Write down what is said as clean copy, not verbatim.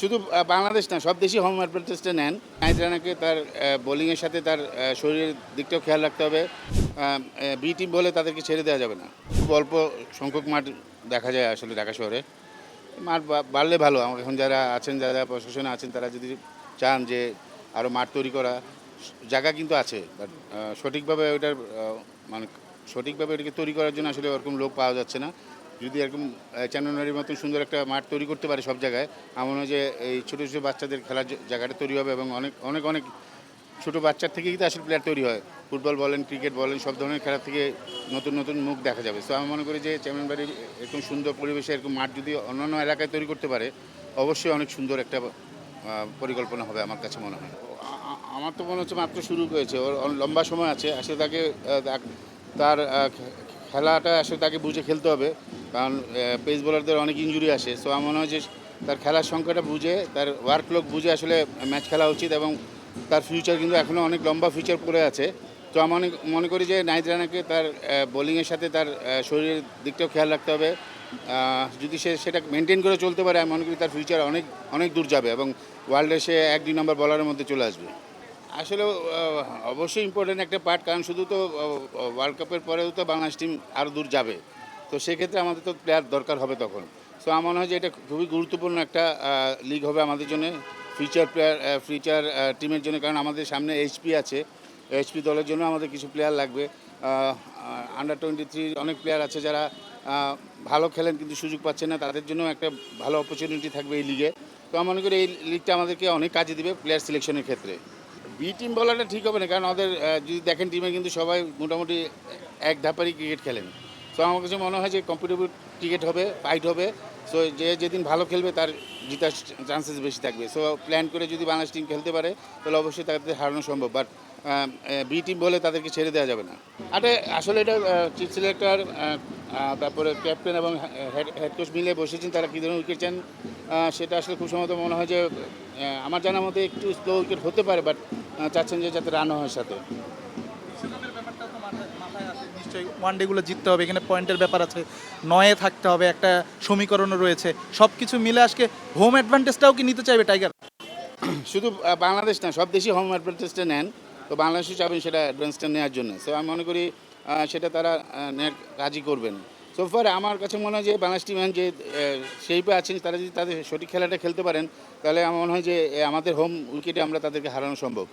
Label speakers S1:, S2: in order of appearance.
S1: শুধু বাংলাদেশ না, সব দেশই হোম অ্যাডভান্টেজটা নেন। নাহিদ রানাকে তার বোলিংয়ের সাথে তার শরীরের দিকটাও খেয়াল রাখতে হবে। বি টিম বলে তাদেরকে ছেড়ে দেওয়া যাবে না। খুব অল্প সংখ্যক মাঠ দেখা যায় আসলে ঢাকা শহরে। মাঠ বাড়লে ভালো। আমার এখন যারা আছেন, যারা প্রশাসনে আছেন, তারা যদি চান যে আরও মাঠ তৈরি করা, জায়গা কিন্তু আছে, বাট সঠিকভাবে ওইটার মানে সঠিকভাবে ওটাকে তৈরি করার জন্য আসলে ওরকম লোক পাওয়া যাচ্ছে না। যদি এরকম চ্যাননারির মতন সুন্দর একটা মাঠ তৈরি করতে পারে সব জায়গায়, আমার মনে হয় যে এই ছোটো ছোটো বাচ্চাদের খেলার জায়গাটা তৈরি হবে এবং অনেক অনেক অনেক ছোটো বাচ্চার থেকেই তো আসলে প্লেয়ার তৈরি হয়। ফুটবল বলেন, ক্রিকেট বলেন, সব ধরনের খেলা থেকে নতুন নতুন মুখ দেখা যাবে। সো আমি মনে করি যে চেয়ারম্যান বাড়ি এরকম সুন্দর পরিবেশে এরকম মাঠ যদি অন্যান্য এলাকায় তৈরি করতে পারে, অবশ্যই অনেক সুন্দর একটা পরিকল্পনা হবে আমার কাছে মনে হয়। আমার তো মনে হচ্ছে মাত্র শুরু হয়েছে, ওর লম্বা সময় আছে। আসলে তাকে তার খেলাটা আসলে তাকে বুঝে খেলতে হবে, কারণ পেস বোলারদের অনেক ইনজুরি আসে। সো আমার মনে হয় যে তার খেলার সংখ্যাটা বুঝে, তার ওয়ার্কলোড বুঝে আসলে ম্যাচ খেলা উচিত এবং তার ফিউচার কিন্তু এখনও অনেক লম্বা ফিউচার পড়ে আছে। তো আমি মনে করি যে নাহিদ রানাকে তার বোলিংয়ের সাথে তার শরীরের দিকটাও খেয়াল রাখতে হবে। যদি সে সেটা মেনটেন করে চলতে পারে, আমি মনে করি তার ফিউচার অনেক অনেক দূর যাবে এবং ওয়ার্ল্ডে সে 1-2 নম্বর বলারের মধ্যে চলে আসবে। আসলে অবশ্যই ইম্পর্টেন্ট একটা পার্ট, কারণ শুধু তো ওয়ার্ল্ড কাপের পরেও তো বাংলাদেশ টিম আরও দূর যাবে। তো সেক্ষেত্রে আমাদের তো প্লেয়ার দরকার হবে তখন। সো আমার মনে হয় যে এটা খুবই গুরুত্বপূর্ণ একটা লিগ হবে আমাদের জন্য, ফিউচার টিমের জন্য, কারণ আমাদের সামনে এইচপি আছে। এইচপি দলের জন্য আমাদের কিছু প্লেয়ার লাগবে। আন্ডার 23 অনেক প্লেয়ার আছে যারা ভালো খেলেন কিন্তু সুযোগ পাচ্ছেন না, তাদের জন্য একটা ভালো অপরচুনিটি থাকবে এই লিগে। তো আমি মনে করি এই লিগটা আমাদেরকে অনেক কাজে দিবে প্লেয়ার সিলেকশনের ক্ষেত্রে। বি টিম বলাটা ঠিক হবে না, কারণ ওদের যদি দেখেন টিমে কিন্তু সবাই মোটামুটি এক ধাপারই ক্রিকেট খেলেন। সো আমার কাছে মনে হয় যে কম্পিটিটিভ ক্রিকেট হবে, ফাইট হবে। সো যে যেদিন ভালো খেলবে তার জেতার চান্সেস বেশি থাকবে। সো প্ল্যান করে যদি বাংলাদেশ টিম খেলতে পারে, তাহলে অবশ্যই তাদের হারানো সম্ভব। বাট বি টিম বলে তাদেরকে ছেড়ে দেওয়া যাবে না। আসলে এটা চিফ সিলেক্টর, তারপরে ক্যাপ্টেন এবং হেড কোচ মিলে বসেছেন, তারা কী ধরনের উইকেট চান সেটা আসলে খুব সম্ভবত মনে হয় যে আমার জানার মতে একটু স্লো উইকেট হতে পারে, বাট চাচ্ছেন যে যাতে রান হয় সাথে।
S2: নিশ্চয়ই ওয়ানডেগুলো জিততে হবে, এখানে পয়েন্টের ব্যাপার আছে, 9-এ থাকতে হবে, একটা সমীকরণও রয়েছে। সব কিছু মিলে আজকে হোম অ্যাডভান্টেজটাও কি নিতে চাইবে টাইগার?
S1: শুধু বাংলাদেশ না, সব দেশই হোম অ্যাডভান্টেজটা নেন। তো বাংলাদেশও চাবেন সেটা অ্যাডভান্সটা নেওয়ার জন্য। সো আমি মনে করি সেটা তারা নেওয়ার কাজই করবেন। সো ফার আমার কাছে মনে হয় যে বাংলাদেশ টিম যে শেইপে আছেন, তারা যদি তাদের সঠিক খেলাটা খেলতে পারেন, তাহলে আমার মনে হয় যে আমাদের হোম উইকেটে আমরা তাদেরকে হারানো সম্ভব।